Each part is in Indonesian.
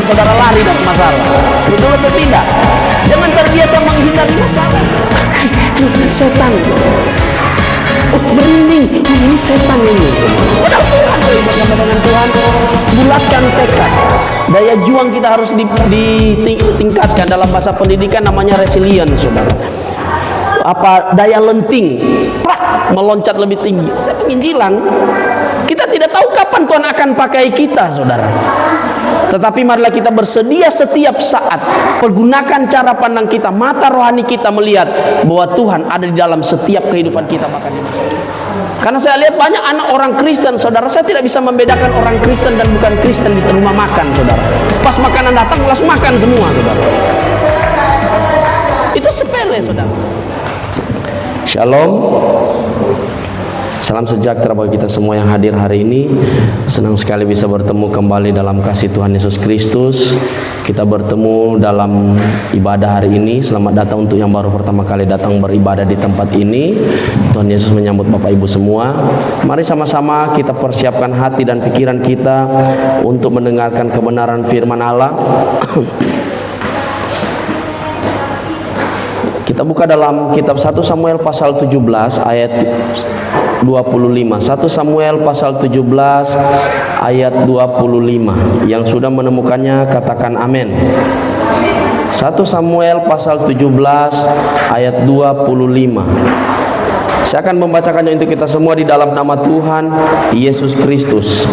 saudara lari dari masalah. Betul atau tidak? Jangan terbiasa menghindari masalah. Setan. Oh, merinding. Oh, ini setan ini. Udah Tuhan, bersama dengan Tuhan, bulatkan tekad. Daya juang kita harus ditingkatkan. Dalam bahasa pendidikan namanya resilience, saudara. Apa daya lenting, meloncat lebih tinggi. Saya ingin bilang, kita tidak tahu kapan Tuhan akan pakai kita, saudara. Tetapi marilah kita bersedia setiap saat, pergunakan cara pandang kita, mata rohani kita melihat bahwa Tuhan ada di dalam setiap kehidupan kita, bahkan di masa ini. Karena saya lihat banyak anak orang Kristen, saudara, saya tidak bisa membedakan orang Kristen dan bukan Kristen di rumah makan, saudara. Pas makanan datang langsung makan semua, saudara. Itu sepele, saudara. Shalom. Salam sejahtera bagi kita semua yang hadir hari ini. Senang sekali bisa bertemu kembali dalam kasih Tuhan Yesus Kristus. Kita bertemu dalam ibadah hari ini. Selamat datang untuk yang baru pertama kali datang beribadah di tempat ini. Tuhan Yesus menyambut Bapak Ibu semua. Mari sama-sama kita persiapkan hati dan pikiran kita untuk mendengarkan kebenaran firman Allah. Kita buka dalam kitab 1 Samuel pasal 17 ayat 25. 1 Samuel pasal 17 ayat 25. Yang sudah menemukannya katakan amin. 1 Samuel pasal 17 ayat 25. Saya akan membacakannya untuk kita semua di dalam nama Tuhan Yesus Kristus.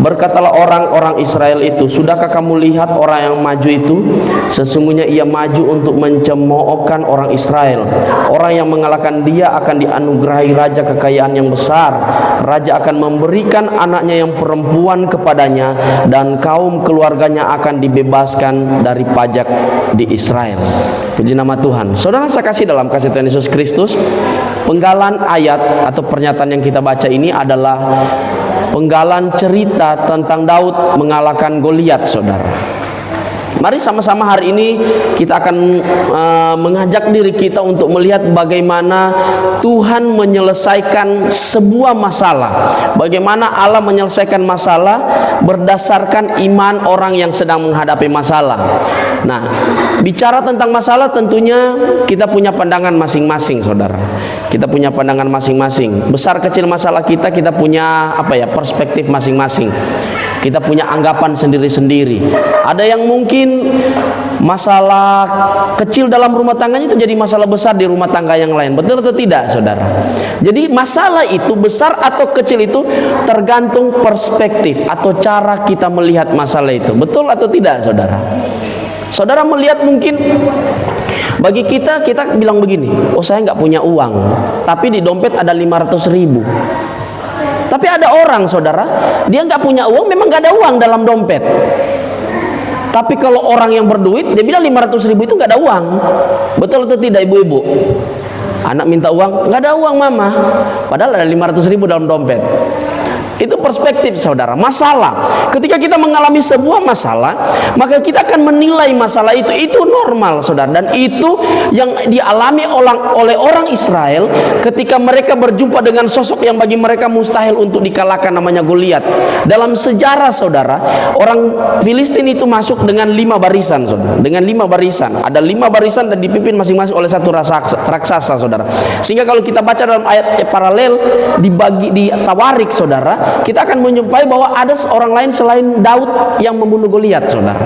Berkatalah orang-orang Israel itu, sudahkah kamu lihat orang yang maju itu? Sesungguhnya ia maju untuk mencemoohkan orang Israel. Orang yang mengalahkan dia akan dianugerahi raja kekayaan yang besar. Raja akan memberikan anaknya yang perempuan kepadanya, dan kaum keluarganya akan dibebaskan dari pajak di Israel. Puji nama Tuhan. Saudara, saya kasih dalam kasih Tuhan Yesus Kristus, penggalan ayat atau pernyataan yang kita baca ini adalah penggalan cerita tentang Daud mengalahkan Goliat, saudara. Mari sama-sama hari ini kita akan mengajak diri kita untuk melihat bagaimana Tuhan menyelesaikan sebuah masalah. Bagaimana Allah menyelesaikan masalah berdasarkan iman orang yang sedang menghadapi masalah. Nah, bicara tentang masalah tentunya kita punya pandangan masing-masing, saudara. Kita punya pandangan masing-masing. Besar kecil masalah kita punya perspektif masing-masing. Kita punya anggapan sendiri-sendiri. Ada yang mungkin masalah kecil dalam rumah tangganya itu jadi masalah besar di rumah tangga yang lain. Betul atau tidak, saudara? Jadi masalah itu besar atau kecil itu tergantung perspektif atau cara kita melihat masalah itu. Betul atau tidak, saudara? Saudara melihat mungkin bagi kita bilang begini, oh saya nggak punya uang, tapi di dompet ada 500.000. Tapi ada orang, saudara, dia nggak punya uang, memang nggak ada uang dalam dompet. Tapi kalau orang yang berduit, dia bilang 500.000 itu nggak ada uang. Betul atau tidak, ibu-ibu? Anak minta uang, nggak ada uang mama, padahal ada 500.000 dalam dompet. Itu perspektif, saudara. Masalah, ketika kita mengalami sebuah masalah, maka kita akan menilai masalah itu normal, saudara. Dan itu yang dialami oleh orang Israel ketika mereka berjumpa dengan sosok yang bagi mereka mustahil untuk dikalahkan, namanya Goliat. Dalam sejarah, saudara, orang Filistin itu masuk dengan 5 barisan, saudara. Dengan 5 barisan, ada 5 barisan dan dipimpin masing-masing oleh satu raksasa, saudara. Sehingga kalau kita baca dalam ayat paralel dibagi di Tawarik, saudara, kita akan menjumpai bahwa ada orang lain selain Daud yang membunuh Goliat, saudara.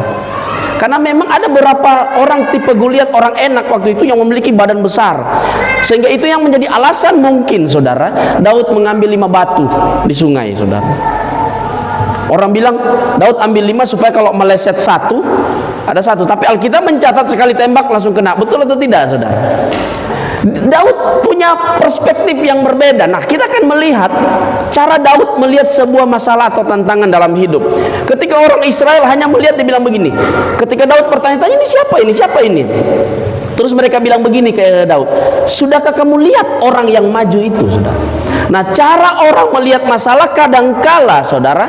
Karena memang ada beberapa orang tipe Goliat, orang enak waktu itu yang memiliki badan besar. Sehingga itu yang menjadi alasan mungkin, saudara, Daud mengambil 5 batu di sungai, saudara. Orang bilang Daud ambil 5 supaya kalau meleset satu, ada satu. Tapi Alkitab mencatat sekali tembak langsung kena. Betul atau tidak, saudara? Daud punya perspektif yang berbeda. Nah, kita akan melihat cara Daud melihat sebuah masalah atau tantangan dalam hidup. Ketika orang Israel hanya melihat, dia bilang begini. Ketika Daud bertanya-tanya, ini siapa ini? Siapa ini? Terus mereka bilang begini ke Daud, sudahkah kamu lihat orang yang maju itu, saudara? Nah, cara orang melihat masalah kadangkala, saudara,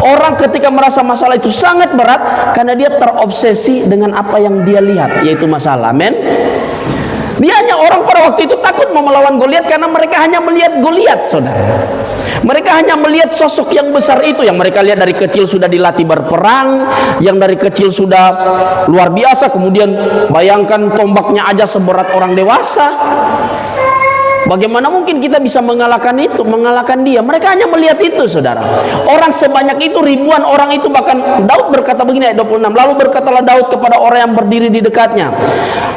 orang ketika merasa masalah itu sangat berat karena dia terobsesi dengan apa yang dia lihat, yaitu masalah. Amin. Dia hanya orang pada waktu itu takut mau melawan Goliat karena mereka hanya melihat Goliat, saudara. Mereka hanya melihat sosok yang besar itu, yang mereka lihat dari kecil sudah dilatih berperang, yang dari kecil sudah luar biasa. Kemudian bayangkan tombaknya aja seberat orang dewasa. Bagaimana mungkin kita bisa mengalahkan itu, mengalahkan dia? Mereka hanya melihat itu, saudara. Orang sebanyak itu, ribuan orang itu, bahkan Daud berkata begini ayat 26, lalu berkatalah Daud kepada orang yang berdiri di dekatnya,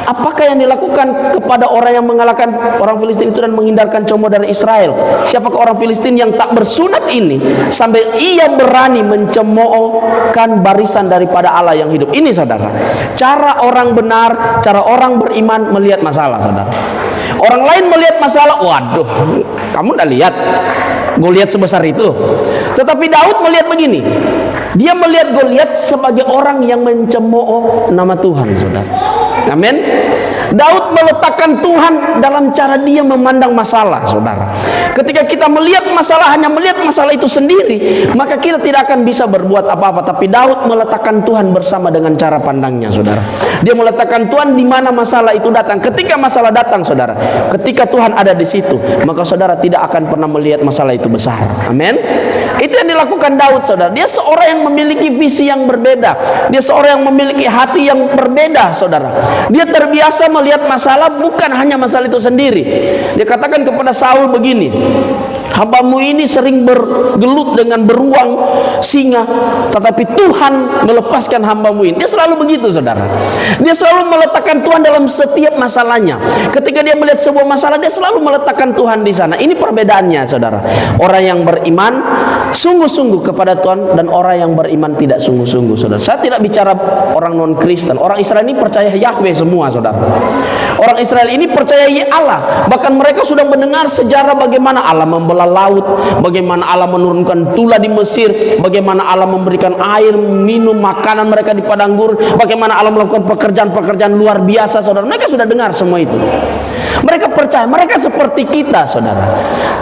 apakah yang dilakukan kepada orang yang mengalahkan orang Filistin itu dan menghindarkan combo dari Israel? Siapakah orang Filistin yang tak bersunat ini sampai ia berani mencemoohkan barisan daripada Allah yang hidup? Ini, saudara, cara orang benar, cara orang beriman melihat masalah, saudara. Orang lain melihat masalah, waduh, kamu udah lihat Goliat sebesar itu. Tetapi Daud melihat begini, dia melihat Goliat sebagai orang yang mencemooh nama Tuhan, saudara. Amin. Daud meletakkan Tuhan dalam cara dia memandang masalah, saudara. Ketika kita melihat masalah, hanya melihat masalah itu sendiri, maka kita tidak akan bisa berbuat apa-apa. Tapi Daud meletakkan Tuhan bersama dengan cara pandangnya, saudara. Dia meletakkan Tuhan di mana masalah itu datang. Ketika masalah datang, saudara, ketika Tuhan ada di situ, maka saudara tidak akan pernah melihat masalah itu besar. Amin. Itu yang dilakukan Daud, saudara. Dia seorang yang memiliki visi yang berbeda. Dia seorang yang memiliki hati yang berbeda, saudara. Dia terbiasa melihat masalah, bukan hanya masalah itu sendiri. Dia katakan kepada Saul begini, hambamu ini sering bergelut dengan beruang singa, tetapi Tuhan melepaskan hambamu ini. Dia selalu begitu, saudara. Dia selalu meletakkan Tuhan dalam setiap masalahnya. Ketika dia melihat sebuah masalah, dia selalu meletakkan Tuhan di sana. Ini perbedaannya, saudara. Orang yang beriman sungguh-sungguh kepada Tuhan dan orang yang beriman tidak sungguh-sungguh, saudara. Saya tidak bicara orang non-Kristen. Orang Israel ini percaya Yahweh semua, saudara. Orang Israel ini percayai Allah. Bahkan mereka sudah mendengar sejarah bagaimana Allah membelah laut, bagaimana Allah menurunkan tula di Mesir, bagaimana Allah memberikan air, minum, makanan mereka di padang gurun, bagaimana Allah melakukan pekerjaan-pekerjaan luar biasa, saudara. Mereka sudah dengar semua itu. Mereka percaya, mereka seperti kita, saudara.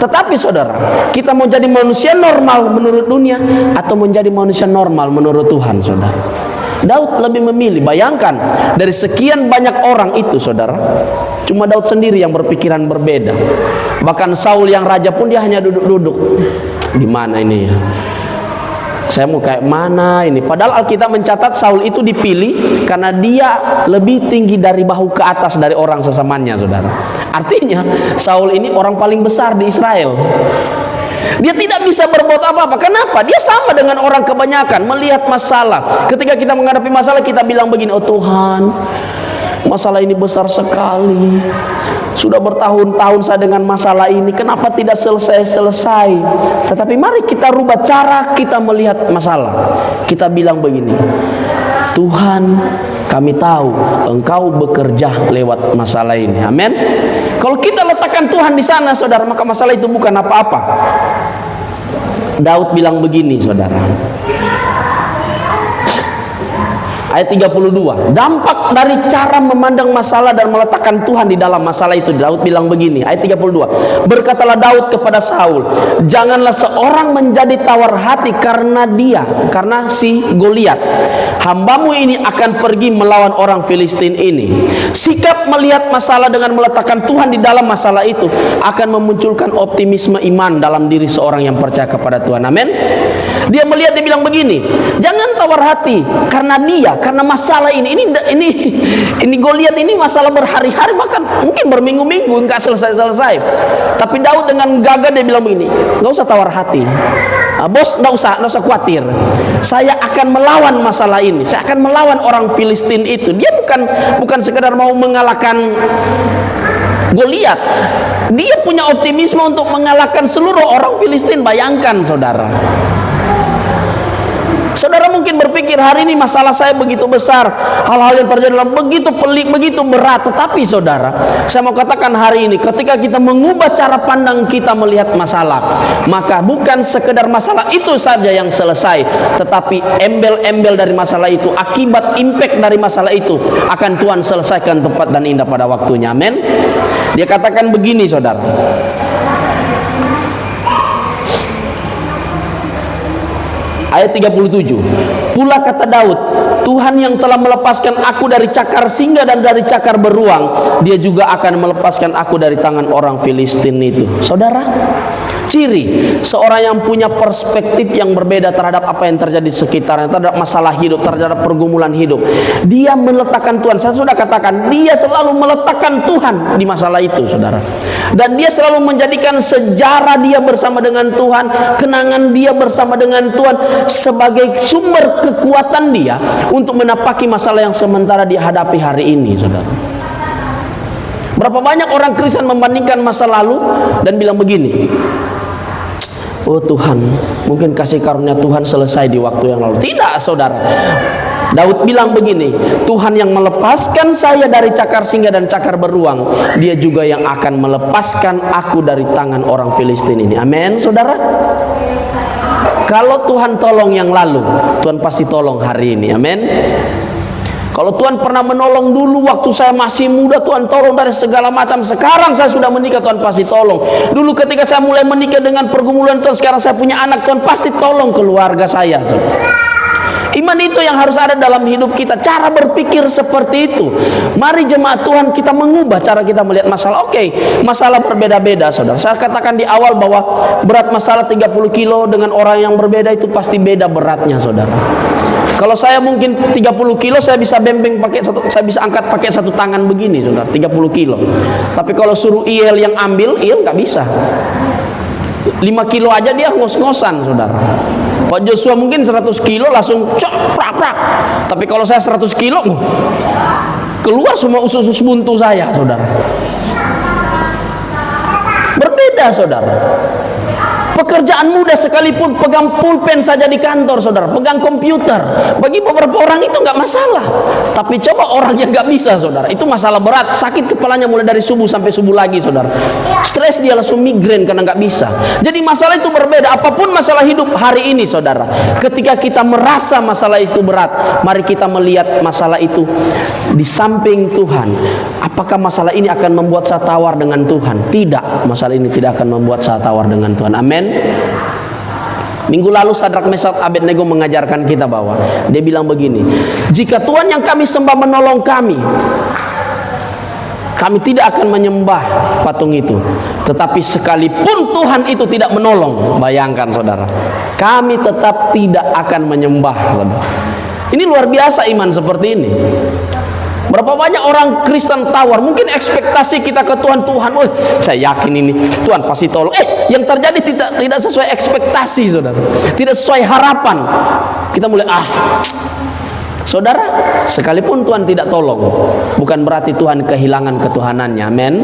Tetapi, saudara, kita mau jadi manusia normal menurut dunia atau menjadi manusia normal menurut Tuhan, saudara? Daud lebih memilih. Bayangkan, dari sekian banyak orang itu, saudara, cuma Daud sendiri yang berpikiran berbeda. Bahkan Saul yang raja pun dia hanya duduk-duduk. Di mana ini ya? Saya mau kayak mana ini? Padahal Alkitab mencatat Saul itu dipilih karena dia lebih tinggi dari bahu ke atas dari orang sesamanya, saudara. Artinya Saul ini orang paling besar di Israel. Dia tidak bisa berbuat apa-apa. Kenapa? Dia sama dengan orang kebanyakan melihat masalah. Ketika kita menghadapi masalah, kita bilang begini, oh Tuhan, masalah ini besar sekali. Sudah bertahun-tahun saya dengan masalah ini, kenapa tidak selesai-selesai? Tetapi mari kita rubah cara kita melihat masalah. Kita bilang begini, Tuhan, kami tahu Engkau bekerja lewat masalah ini. Amin. Kalau kita letakkan Tuhan di sana, saudara, maka masalah itu bukan apa-apa. Daud bilang begini, saudara. Ayat 32, dampak dari cara memandang masalah dan meletakkan Tuhan di dalam masalah itu, Daud bilang begini, ayat 32, berkatalah Daud kepada Saul, janganlah seorang menjadi tawar hati karena si Goliat. Hambamu ini akan pergi melawan orang Filistin ini. Sikap melihat masalah dengan meletakkan Tuhan di dalam masalah itu akan memunculkan optimisme iman dalam diri seorang yang percaya kepada Tuhan. Amin. Dia melihat, dia bilang begini, jangan tawar hati karena masalah ini Goliat ini masalah berhari-hari, bahkan mungkin berminggu-minggu enggak selesai-selesai. Tapi Daud dengan gagah dia bilang begini, enggak usah tawar hati. Bos, enggak usah khawatir. Saya akan melawan masalah ini. Saya akan melawan orang Filistin itu. Dia bukan sekedar mau mengalahkan Goliat. Dia punya optimisme untuk mengalahkan seluruh orang Filistin. Bayangkan, saudara. Saudara mungkin berpikir hari ini masalah saya begitu besar, hal-hal yang terjadi dalam begitu pelik, begitu berat. Tetapi saudara, saya mau katakan hari ini, ketika kita mengubah cara pandang kita melihat masalah, maka bukan sekedar masalah itu saja yang selesai, tetapi embel-embel dari masalah itu, akibat impact dari masalah itu akan Tuhan selesaikan tepat dan indah pada waktunya. Amin. Dia katakan begini, saudara. Ayat 37, pula kata Daud, Tuhan yang telah melepaskan aku dari cakar singa dan dari cakar beruang, dia juga akan melepaskan aku dari tangan orang Filistin itu. Saudara, Ciri seorang yang punya perspektif yang berbeda terhadap apa yang terjadi di sekitarnya, terhadap masalah hidup, terhadap pergumulan hidup. Dia meletakkan Tuhan. Saya sudah katakan, dia selalu meletakkan Tuhan di masalah itu, saudara. Dan dia selalu menjadikan sejarah dia bersama dengan Tuhan, kenangan dia bersama dengan Tuhan sebagai sumber kekuatan dia untuk menapaki masalah yang sementara dia hadapi hari ini, saudara. Berapa banyak orang Kristen membandingkan masa lalu dan bilang begini, oh Tuhan, mungkin kasih karunia Tuhan selesai di waktu yang lalu. Tidak, saudara. Daud bilang begini, Tuhan yang melepaskan saya dari cakar singa dan cakar beruang, dia juga yang akan melepaskan aku dari tangan orang Filistin ini. Amin, saudara. Kalau Tuhan tolong yang lalu, Tuhan pasti tolong hari ini. Amin. Kalau Tuhan pernah menolong dulu waktu saya masih muda, Tuhan tolong dari segala macam. Sekarang saya sudah menikah, Tuhan pasti tolong. Dulu ketika saya mulai menikah dengan pergumulan Tuhan, sekarang saya punya anak, Tuhan pasti tolong keluarga saya. Iman itu yang harus ada dalam hidup kita. Cara berpikir seperti itu. Mari jemaat Tuhan, kita mengubah cara kita melihat masalah. Oke, masalah berbeda-beda, saudara. Saya katakan di awal bahwa berat masalah 30 kilo dengan orang yang berbeda itu pasti beda beratnya, saudara. Kalau saya mungkin 30 kilo, saya bisa bembeng pakai saya bisa angkat pakai satu tangan begini, saudara, 30 kilo. Tapi kalau suruh Iel yang ambil, Iel nggak bisa. 5 kilo aja dia ngos-ngosan, saudara. Pak Joshua mungkin 100 kilo langsung cok, prak, prak. Tapi kalau saya 100 kilo, keluar semua usus-usus buntu saya, saudara. Berbeda, saudara. Pekerjaan mudah sekalipun, pegang pulpen saja di kantor, saudara, pegang komputer, bagi beberapa orang itu nggak masalah. Tapi coba orang yang nggak bisa, saudara, itu masalah berat. Sakit kepalanya mulai dari subuh sampai subuh lagi, saudara. Stres, dia langsung migrain karena nggak bisa. Jadi masalah itu berbeda. Apapun masalah hidup hari ini, saudara, ketika kita merasa masalah itu berat, mari kita melihat masalah itu di samping Tuhan. Apakah masalah ini akan membuat saya tawar dengan Tuhan? Tidak, masalah ini tidak akan membuat saya tawar dengan Tuhan. Amin. Minggu lalu Sadrak, Mesak, Abednego mengajarkan kita bahwa dia bilang begini, jika Tuhan yang kami sembah menolong kami tidak akan menyembah patung itu. Tetapi sekalipun Tuhan itu tidak menolong, bayangkan, saudara, kami tetap tidak akan menyembah, saudara. Ini luar biasa iman seperti ini. Berapa banyak orang Kristen tawar, mungkin ekspektasi kita ke Tuhan, wah, saya yakin ini Tuhan pasti tolong. Yang terjadi tidak sesuai ekspektasi, saudara. Tidak sesuai harapan. Kita mulai saudara, sekalipun Tuhan tidak tolong, bukan berarti Tuhan kehilangan ketuhanannya. Amin.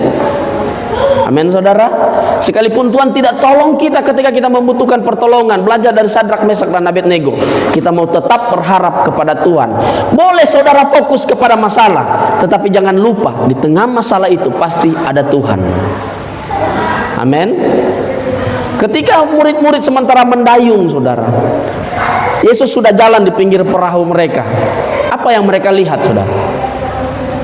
Amin, saudara. Sekalipun Tuhan tidak tolong kita ketika kita membutuhkan pertolongan, belajar dari Sadrak, Mesak, dan Abednego, kita mau tetap berharap kepada Tuhan. Boleh saudara fokus kepada masalah, tetapi jangan lupa di tengah masalah itu pasti ada Tuhan. Amin. Ketika murid-murid sementara mendayung, saudara, Yesus sudah jalan di pinggir perahu mereka. Apa yang mereka lihat, saudara?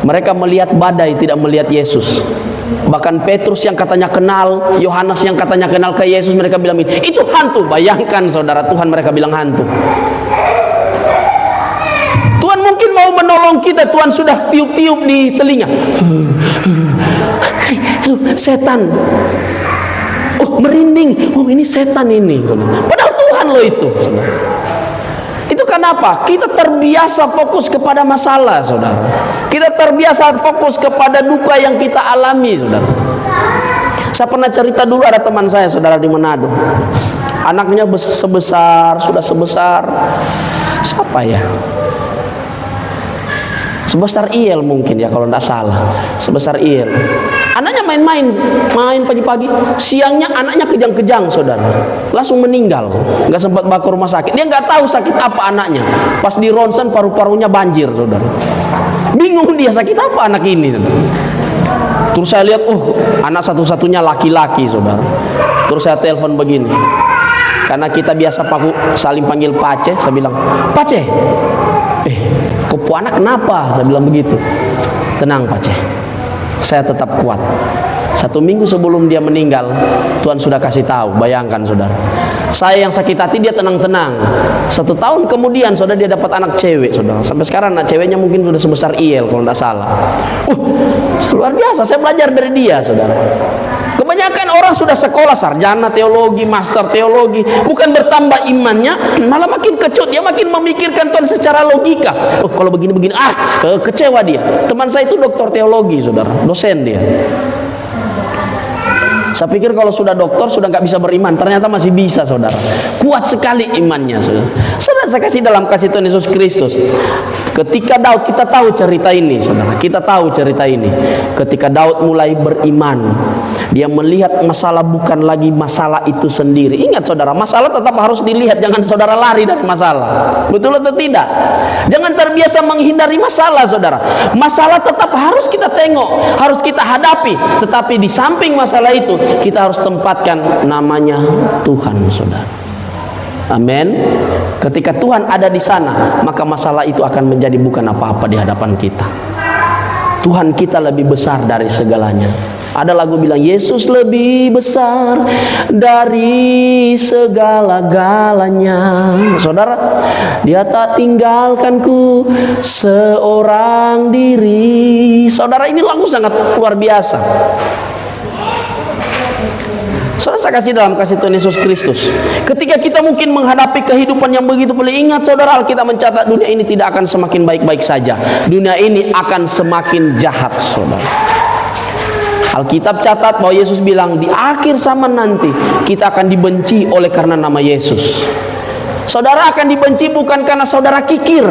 Mereka melihat badai, tidak melihat Yesus. Bahkan Petrus yang katanya kenal, Yohanes yang katanya kenal ke Yesus, mereka bilang itu hantu. Bayangkan, saudara, Tuhan mereka bilang hantu. Tuhan mungkin mau menolong kita, Tuhan sudah tiup-tiup di telinga, setan, merinding, ini setan ini, saudara. Padahal Tuhan loh itu, saudara. Itu kenapa? Kita terbiasa fokus kepada masalah, saudara. Kita terbiasa fokus kepada duka yang kita alami, saudara. Saya pernah cerita dulu, ada teman saya, saudara, di Manado. Anaknya sudah sebesar siapa ya? Sebesar Iel mungkin ya, kalau tidak salah. Sebesar Iel. Anaknya main pagi-pagi, siangnya anaknya kejang-kejang, saudara, langsung meninggal, nggak sempat bawa ke rumah sakit. Dia nggak tahu sakit apa anaknya. Pas di ronsen paru-parunya banjir, saudara. Bingung dia, sakit apa anak ini, saudara. Terus saya lihat, anak satu-satunya laki-laki, saudara. Terus saya telepon begini, karena kita biasa saling panggil Pace. Saya bilang, Pace, kopu anak kenapa? Saya bilang begitu. Tenang, Pace, saya tetap kuat. 1 minggu sebelum dia meninggal, Tuhan sudah kasih tahu. Bayangkan, saudara, saya yang sakit hati, dia tenang-tenang. 1 tahun kemudian, saudara, dia dapat anak cewek, saudara. Sampai sekarang anak ceweknya mungkin sudah sebesar Iel kalau tidak salah. Luar biasa, saya belajar dari dia, saudara. Kebanyakan Kebanyakan orang sudah sekolah sarjana teologi, master teologi, bukan bertambah imannya, malah makin kecut. Dia makin memikirkan Tuhan secara logika. Oh, kalau begini-begini, kecewa dia. Teman saya itu doktor teologi, saudara, dosen dia. Saya pikir kalau sudah dokter sudah nggak bisa beriman, ternyata masih bisa, saudara. Kuat sekali imannya, saudara. Saudara, saya kasih dalam kasih Tuhan Yesus Kristus. Ketika Daud, kita tahu cerita ini, saudara. Kita tahu cerita ini. Ketika Daud mulai beriman, dia melihat masalah bukan lagi masalah itu sendiri. Ingat, saudara, masalah tetap harus dilihat. Jangan saudara lari dari masalah. Betul atau tidak? Jangan terbiasa menghindari masalah, saudara. Masalah tetap harus kita tengok, harus kita hadapi. Tetapi di samping masalah itu, kita harus tempatkan namanya Tuhan, saudara. Amin. Ketika Tuhan ada di sana, maka masalah itu akan menjadi bukan apa-apa di hadapan kita. Tuhan kita lebih besar dari segalanya. Ada lagu bilang, Yesus lebih besar dari segala-galanya. Saudara, dia tak tinggalkanku seorang diri. Saudara, ini lagu sangat luar biasa. Saudara, saya kasih dalam kasih Tuhan Yesus Kristus. Ketika kita mungkin menghadapi kehidupan yang begitu pelik, ingat saudara, Alkitab mencatat dunia ini tidak akan semakin baik-baik saja. Dunia ini akan semakin jahat, saudara. Alkitab catat bahwa Yesus bilang di akhir zaman nanti kita akan dibenci oleh karena nama Yesus. Saudara akan dibenci bukan karena saudara kikir.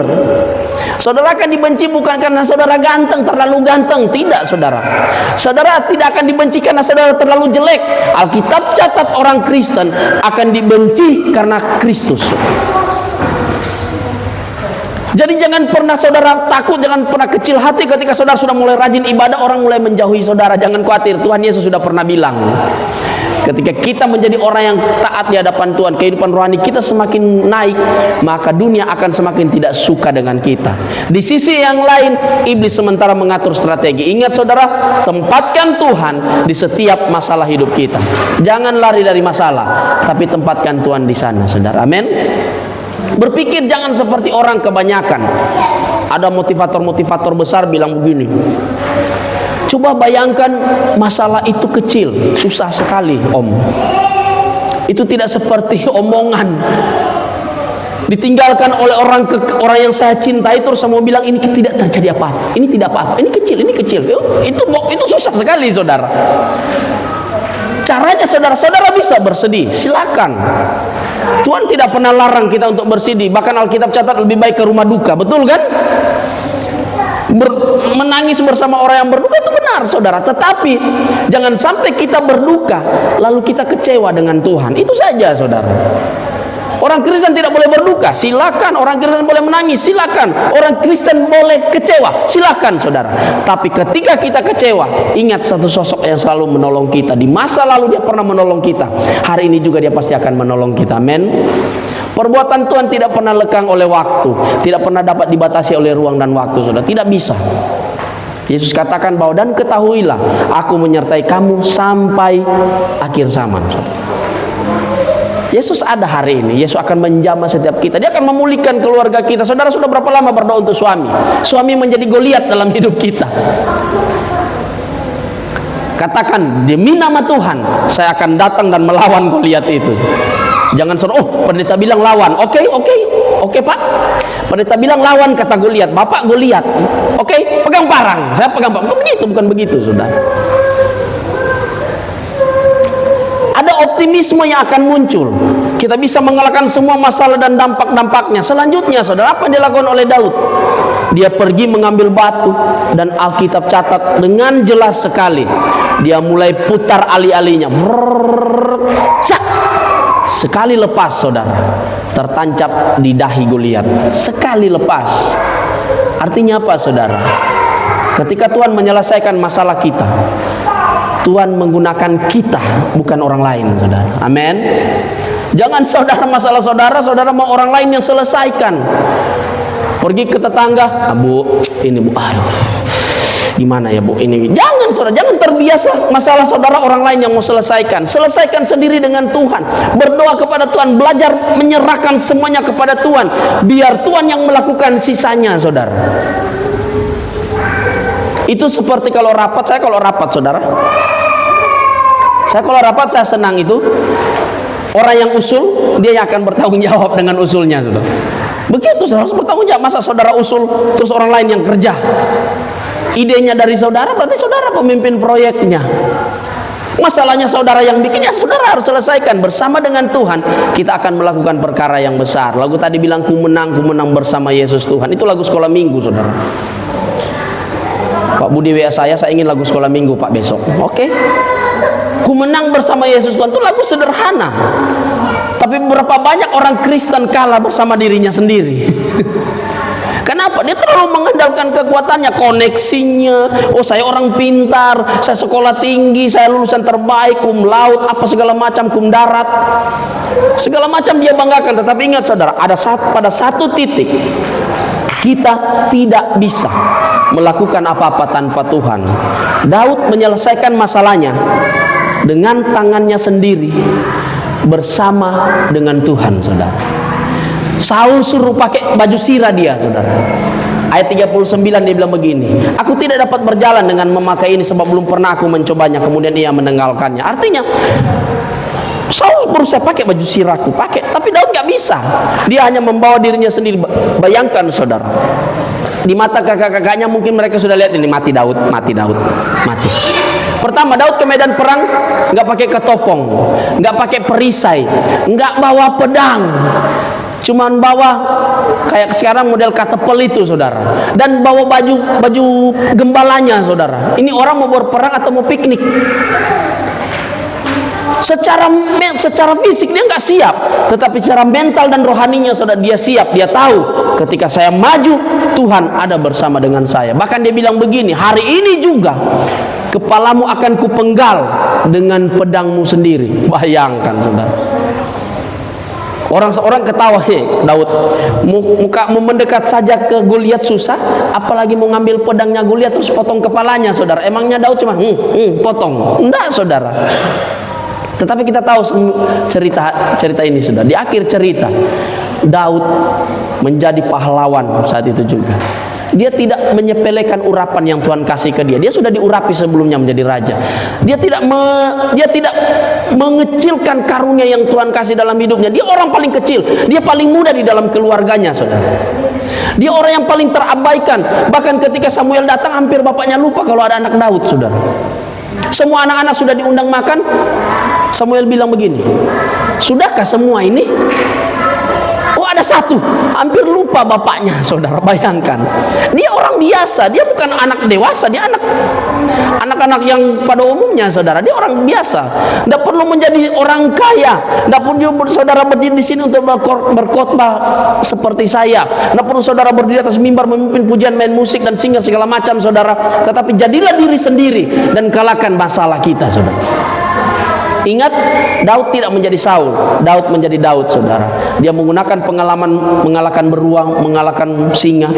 Saudara akan dibenci bukan karena saudara ganteng, terlalu ganteng. Tidak, saudara. Saudara tidak akan dibenci karena saudara terlalu jelek. Alkitab catat orang Kristen akan dibenci karena Kristus. Jadi jangan pernah saudara takut, jangan pernah kecil hati ketika saudara sudah mulai rajin ibadah, orang mulai menjauhi saudara. Jangan khawatir, Tuhan Yesus sudah pernah bilang, ketika kita menjadi orang yang taat di hadapan Tuhan, kehidupan rohani kita semakin naik, maka dunia akan semakin tidak suka dengan kita. Di sisi yang lain, iblis sementara mengatur strategi. Ingat saudara, tempatkan Tuhan di setiap masalah hidup kita. Jangan lari dari masalah, tapi tempatkan Tuhan di sana, saudara. Amin. Berpikir jangan seperti orang kebanyakan. Ada motivator-motivator besar bilang begini, coba bayangkan masalah itu kecil, susah sekali om. Itu tidak seperti omongan ditinggalkan oleh orang yang saya cintai, terus saya mau bilang ini tidak terjadi apa-apa, ini tidak apa-apa, ini kecil. Itu susah sekali, saudara. Caranya saudara bisa bersedih, silakan. Tuhan tidak pernah larang kita untuk bersedih. Bahkan Alkitab catat lebih baik ke rumah duka, betul kan? Menangis bersama orang yang berduka itu benar, saudara. Tetapi jangan sampai kita berduka lalu kita kecewa dengan Tuhan. Itu saja, saudara. Orang Kristen tidak boleh berduka, silakan. Orang Kristen boleh menangis, silakan. Orang Kristen boleh kecewa, silakan, saudara. Tapi ketika kita kecewa, ingat satu sosok yang selalu menolong kita. Di masa lalu dia pernah menolong kita, hari ini juga dia pasti akan menolong kita. Amin. Perbuatan Tuhan tidak pernah lekang oleh waktu, tidak pernah dapat dibatasi oleh ruang dan waktu, saudara. Tidak bisa. Yesus katakan bahwa dan ketahuilah, aku menyertai kamu sampai akhir zaman, saudara. Yesus ada hari ini. Yesus akan menjamah setiap kita. Dia akan memulihkan keluarga kita. Saudara sudah berapa lama berdoa untuk suami? Suami menjadi Goliat dalam hidup kita. Katakan, demi nama Tuhan, saya akan datang dan melawan Goliat itu. Jangan suruh, pendeta bilang lawan. Oke Pak. Pendeta bilang lawan, kata Goliat. Bapak Goliat. Oke, pegang parang. Saya pegang parang. Bukan begitu, saudara. Ada optimisme yang akan muncul. Kita bisa mengalahkan semua masalah dan dampak-dampaknya. Selanjutnya, saudara, apa yang dilakukan oleh Daud? Dia pergi mengambil batu, dan Alkitab catat dengan jelas sekali, dia mulai putar ali-alinya. Sekali lepas, saudara, tertancap di dahi Goliat. Sekali lepas. Artinya apa, saudara? Ketika Tuhan menyelesaikan masalah kita, Tuhan menggunakan kita, bukan orang lain, saudara. Amin. Jangan saudara masalah saudara mau orang lain yang selesaikan. Pergi ke tetangga, bu, ini bu, aduh, gimana ya bu, ini. Jangan saudara, jangan terbiasa masalah saudara orang lain yang mau selesaikan. Selesaikan sendiri dengan Tuhan. Berdoa kepada Tuhan, belajar menyerahkan semuanya kepada Tuhan. Biar Tuhan yang melakukan sisanya, saudara. Itu seperti kalau rapat, saudara, Saya kalau rapat saya senang itu. Orang yang usul, dia yang akan bertanggung jawab dengan usulnya, saudara. Begitu, saudara harus bertanggung jawab. Masa saudara usul, terus orang lain yang kerja? Idenya dari saudara, berarti saudara pemimpin proyeknya. Masalahnya saudara yang bikin, ya saudara harus selesaikan. Bersama dengan Tuhan, kita akan melakukan perkara yang besar. Lagu tadi bilang, ku menang bersama Yesus Tuhan. Itu lagu sekolah minggu, saudara. Pak Budi WA saya ingin lagu sekolah minggu, Pak, besok. Oke. Ku menang bersama Yesus Tuhan, itu lagu sederhana. Tapi berapa banyak orang Kristen kalah bersama dirinya sendiri. Kenapa? Dia terlalu mengandalkan kekuatannya, koneksinya. Oh, saya orang pintar, saya sekolah tinggi, saya lulusan terbaik, cum laude, apa segala macam, cum darat. Segala macam dia banggakan. Tetapi ingat saudara, pada satu titik kita tidak bisa melakukan apa-apa tanpa Tuhan. Daud menyelesaikan masalahnya dengan tangannya sendiri bersama dengan Tuhan, saudara. Saul suruh pakai baju sirah dia, saudara. Ayat 39 dia bilang begini, aku tidak dapat berjalan dengan memakai ini sebab belum pernah aku mencobanya. Kemudian ia menanggalkannya. Artinya Saul berusaha pakai baju sirahku, pakai, tapi Daud nggak bisa. Dia hanya membawa dirinya sendiri. Bayangkan saudara, di mata kakak-kakaknya mungkin mereka sudah lihat ini, mati Daud. Pertama, Daud ke medan perang nggak pakai ketopong, nggak pakai perisai, nggak bawa pedang, cuman bawa kayak sekarang model katapel itu, saudara, dan bawa baju gembalanya, saudara. Ini orang mau berperang atau mau piknik? Secara fisik dia nggak siap, tetapi secara mental dan rohaninya, saudara, dia siap. Dia tahu ketika saya maju, Tuhan ada bersama dengan saya. Bahkan dia bilang begini, hari ini juga kepalamu akan kupenggal dengan pedangmu sendiri. Bayangkan, saudara. Orang ketawa, hei Daud, mau mendekat saja ke Goliat susah, apalagi mau ngambil pedangnya Goliat terus potong kepalanya, saudara. Emangnya Daud cuma potong? Enggak, saudara. Tetapi kita tahu cerita ini, sudah di akhir cerita Daud menjadi pahlawan saat itu juga. Dia tidak menyepelekan urapan yang Tuhan kasih ke dia. Dia sudah diurapi sebelumnya menjadi raja. Dia tidak mengecilkan karunia yang Tuhan kasih dalam hidupnya. Dia orang paling kecil, dia paling muda di dalam keluarganya, saudara. Dia orang yang paling terabaikan. Bahkan ketika Samuel datang, hampir bapaknya lupa kalau ada anak Daud, saudara. Semua anak-anak sudah diundang makan. Samuel bilang begini, sudahkah semua ini? Oh, ada satu, hampir lupa bapaknya, saudara. Bayangkan, dia orang biasa, dia bukan anak dewasa, dia anak-anak yang pada umumnya, saudara. Dia orang biasa, tidak perlu menjadi orang kaya, tidak perlu saudara berdiri di sini untuk berkhotbah seperti saya, tidak perlu saudara berdiri atas mimbar memimpin pujian, main musik dan singer segala macam, saudara. Tetapi jadilah diri sendiri dan kalahkan masalah kita, saudara. Ingat, Daud tidak menjadi Saul, Daud menjadi Daud, saudara. Dia menggunakan pengalaman mengalahkan beruang, mengalahkan singa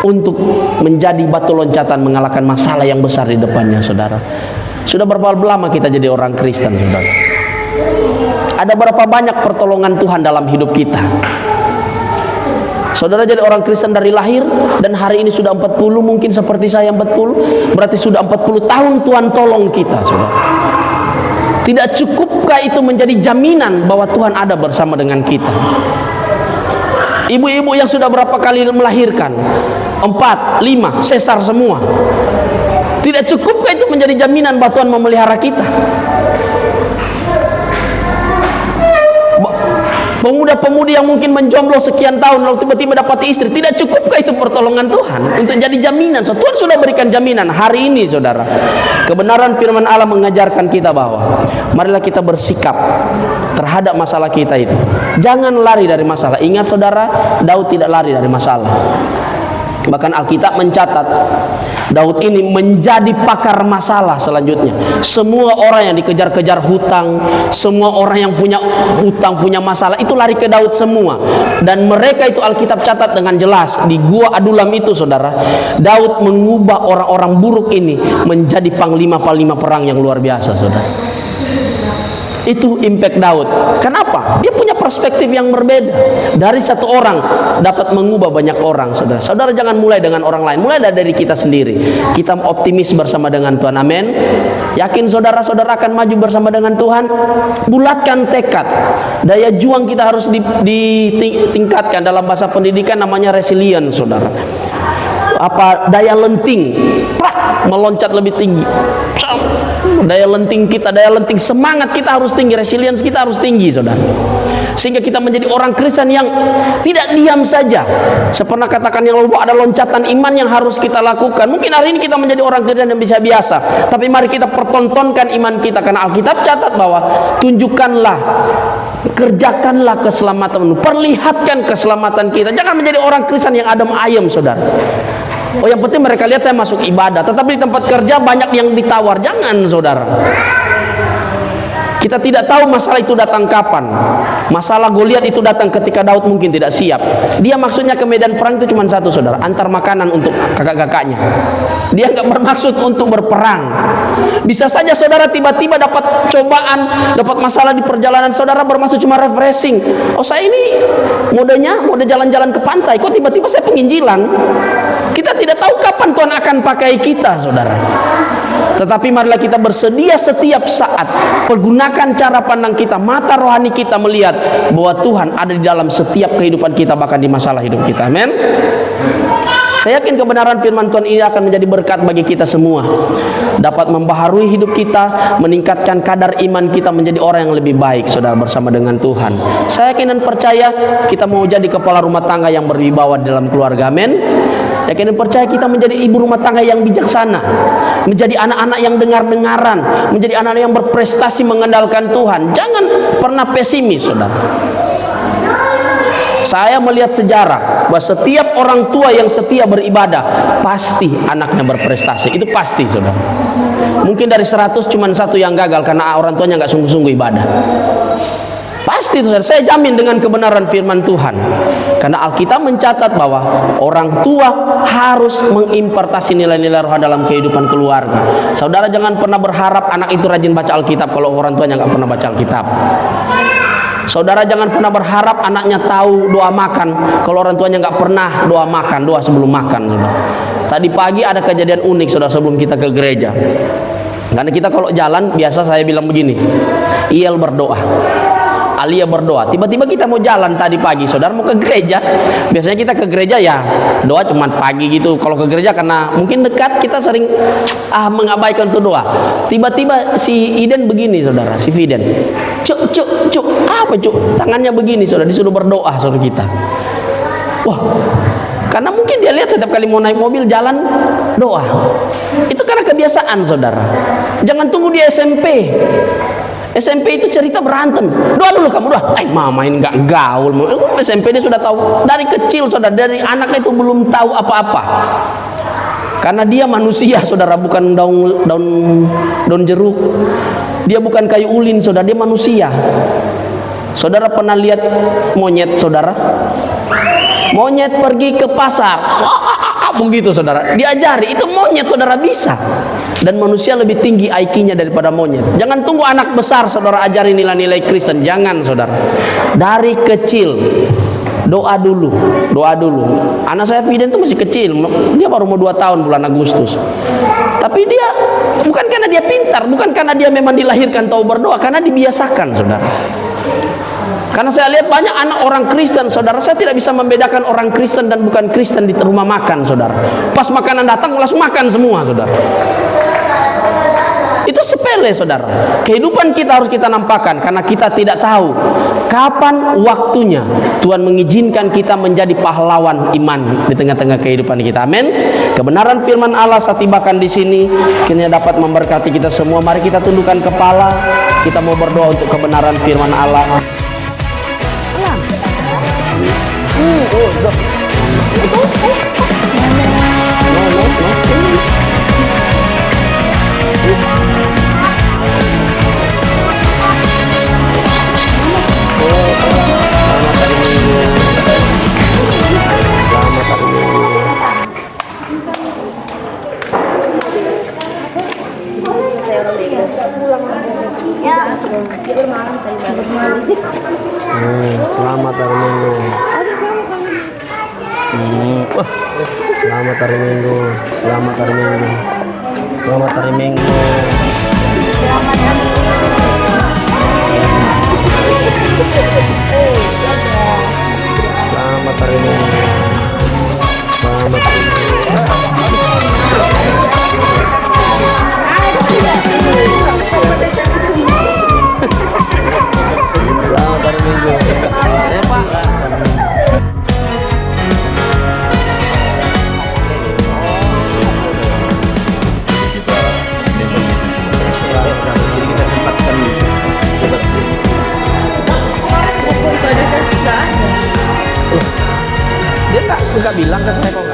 untuk menjadi batu loncatan, mengalahkan masalah yang besar di depannya, saudara. Sudah berapa lama kita jadi orang Kristen, saudara? Ada berapa banyak pertolongan Tuhan dalam hidup kita? Saudara jadi orang Kristen dari lahir dan hari ini sudah 40, mungkin seperti saya 40, berarti sudah 40 tahun Tuhan tolong kita, saudara. Tidak cukupkah itu menjadi jaminan bahwa Tuhan ada bersama dengan kita? Ibu-ibu yang sudah berapa kali melahirkan, 4, 5, sesar semua, tidak cukupkah itu menjadi jaminan bahwa Tuhan memelihara kita? Pemuda-pemudi yang mungkin menjomblo sekian tahun lalu tiba-tiba dapat istri, tidak cukupkah itu pertolongan Tuhan untuk jadi jaminan? So, Tuhan sudah berikan jaminan. Hari ini, saudara, kebenaran firman Allah mengajarkan kita bahwa marilah kita bersikap terhadap masalah kita itu. Jangan lari dari masalah. Ingat, saudara, Daud tidak lari dari masalah. Bahkan Alkitab mencatat Daud ini menjadi pakar masalah selanjutnya. Semua orang yang dikejar-kejar hutang, semua orang yang punya hutang, punya masalah, itu lari ke Daud semua. Dan mereka itu Alkitab catat dengan jelas, di gua Adulam itu, saudara, Daud mengubah orang-orang buruk ini menjadi panglima-panglima perang yang luar biasa, saudara. Itu impact Daud. Kenapa? Dia punya perspektif yang berbeda. Dari satu orang dapat mengubah banyak orang, saudara. Saudara jangan mulai dengan orang lain, mulai dari kita sendiri. Kita optimis bersama dengan Tuhan, amin. Yakin saudara-saudara akan maju bersama dengan Tuhan. Bulatkan tekad. Daya juang kita harus ditingkatkan. Dalam bahasa pendidikan namanya resilience, saudara. Apa daya lenting, meloncat lebih tinggi. Daya lenting kita, daya lenting semangat kita harus tinggi, resilience kita harus tinggi, saudara. Sehingga kita menjadi orang Kristen yang tidak diam saja. Saya pernah katakan yang lalu, ada loncatan iman yang harus kita lakukan. Mungkin hari ini kita menjadi orang Kristen yang biasa-biasa, tapi mari kita pertontonkan iman kita, karena Alkitab catat bahwa tunjukkanlah, kerjakanlah keselamatan, perlihatkan keselamatan kita. Jangan menjadi orang Kristen yang adem ayem, saudara. Oh, yang penting mereka lihat saya masuk ibadah, tetapi di tempat kerja banyak yang ditawar. Jangan, saudara. Kita tidak tahu masalah itu datang kapan. Masalah Goliat itu datang ketika Daud mungkin tidak siap. Dia maksudnya ke medan perang itu cuma satu, saudara, antar makanan untuk kakak-kakaknya. Dia nggak bermaksud untuk berperang. Bisa saja saudara tiba-tiba dapat cobaan, dapat masalah di perjalanan, saudara bermaksud cuma refreshing. Oh, saya ini mode jalan-jalan ke pantai, kok tiba-tiba saya penginjilan. Kita tidak tahu kapan Tuhan akan pakai kita, saudara. Tetapi marilah kita bersedia setiap saat, pergunakan cara pandang kita, mata rohani kita melihat bahwa Tuhan ada di dalam setiap kehidupan kita, bahkan di masalah hidup kita. Amin. Saya yakin kebenaran firman Tuhan ini akan menjadi berkat bagi kita semua, dapat membaharui hidup kita, meningkatkan kadar iman kita menjadi orang yang lebih baik, saudara, bersama dengan Tuhan. Saya yakin dan percaya kita mau jadi kepala rumah tangga yang berwibawa dalam keluarga, amin. Yakin dan percaya kita menjadi ibu rumah tangga yang bijaksana, menjadi anak-anak yang dengar-dengaran, menjadi anak-anak yang berprestasi mengandalkan Tuhan. Jangan pernah pesimis, saudara. Saya melihat sejarah bahwa setiap orang tua yang setia beribadah pasti anaknya berprestasi. Itu pasti, saudara. Mungkin dari 100 cuma satu yang gagal karena orang tuanya nggak sungguh-sungguh ibadah. Pasti, saudara. Saya jamin dengan kebenaran firman Tuhan. Karena Alkitab mencatat bahwa orang tua harus mengimpartasi nilai-nilai roh dalam kehidupan keluarga. Saudara jangan pernah berharap anak itu rajin baca Alkitab kalau orang tuanya nggak pernah baca Alkitab. Saudara jangan pernah berharap anaknya tahu doa makan kalau orang tuanya nggak pernah doa makan, doa sebelum makan, saudara. Tadi pagi ada kejadian unik, saudara, sebelum kita ke gereja. Karena kita kalau jalan biasa saya bilang begini, Iel berdoa, Alia berdoa. Tiba-tiba kita mau jalan tadi pagi, saudara, mau ke gereja. Biasanya kita ke gereja ya doa cuma pagi gitu. Kalau ke gereja karena mungkin dekat, kita sering mengabaikan tuh doa. Tiba-tiba si Iden begini, saudara, si Fiden, cuk, apa cuk? Tangannya begini, saudara, disuruh berdoa, saudara kita. Wah, karena mungkin dia lihat setiap kali mau naik mobil jalan doa. Itu karena kebiasaan, saudara. Jangan tunggu dia SMP. SMP itu cerita berantem, doa dulu kamu, doa. Mama ini nggak gaul. SMP dia sudah tahu dari kecil, saudara, dari anaknya itu belum tahu apa-apa. Karena dia manusia, saudara, bukan daun jeruk. Dia bukan kayu ulin, saudara, dia manusia. Saudara pernah lihat monyet, saudara? Monyet pergi ke pasar, begitu, saudara, diajari, itu monyet, saudara, bisa. Dan manusia lebih tinggi IQ-nya daripada monyet. Jangan tunggu anak besar, saudara, ajari nilai-nilai Kristen. Jangan, saudara. Dari kecil doa dulu. Anak saya Fiden itu masih kecil, dia baru mau 2 tahun bulan Agustus. Tapi dia bukan karena dia pintar, bukan karena dia memang dilahirkan tahu berdoa, karena dibiasakan, saudara. Karena saya lihat banyak anak orang Kristen, saudara, saya tidak bisa membedakan orang Kristen dan bukan Kristen di rumah makan, saudara. Pas makanan datang langsung makan semua, saudara. Itu sepele, saudara. Kehidupan kita harus kita nampakkan, karena kita tidak tahu kapan waktunya Tuhan mengizinkan kita menjadi pahlawan iman di tengah-tengah kehidupan kita. Amin. Kebenaran firman Allah saya tibakan di sini, kiranya dapat memberkati kita semua. Mari kita tundukkan kepala, kita mau berdoa untuk kebenaran firman Allah. Ya. Selamat hari Minggu. Wah, selamat hari Minggu. Selamat hari Minggu. Selamat hari Minggu. Selamat hari Minggu. Selamat hari Minggu. Selamat hari Minggu. Ya, Pak. Jadi kita sempatkan dia nggak bilang ke saya kok